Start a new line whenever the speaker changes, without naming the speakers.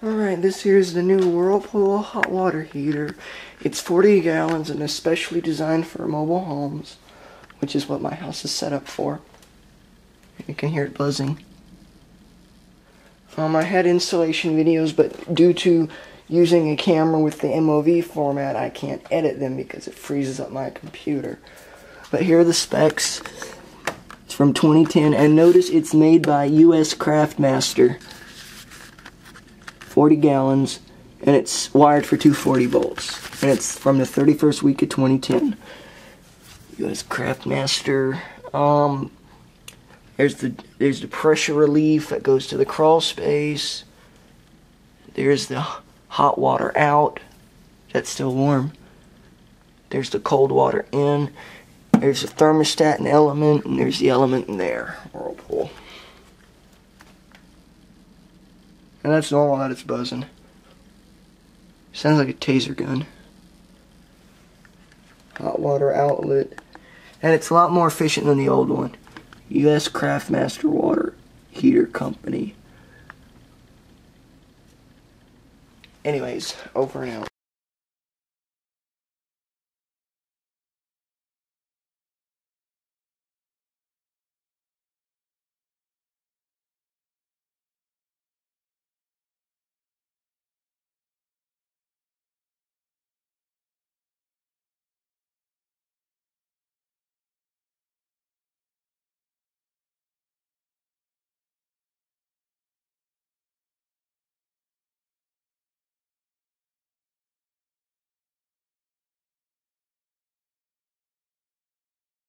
Alright, this here is the new Whirlpool hot water heater. It's 40 gallons and especially designed for mobile homes, which is what my house is set up for. You can hear it buzzing. I had installation videos, but due to using a camera with the MOV format, I can't edit them because it freezes up my computer. But here are the specs. It's from 2010, and notice it's made by US Craftmaster. 40 gallons, and it's wired for 240 volts. And it's from the 31st week of 2010. US Craftmaster. There's the pressure relief that goes to the crawl space. There's the hot water out. That's still warm. There's the cold water in. There's a thermostat and element, and there's the element in there. Whirlpool. And that's normal that it's buzzing. Sounds like a taser gun. Hot water outlet. And it's a lot more efficient than the old one. US Craftmaster Water Heater Company. Anyways, over and out.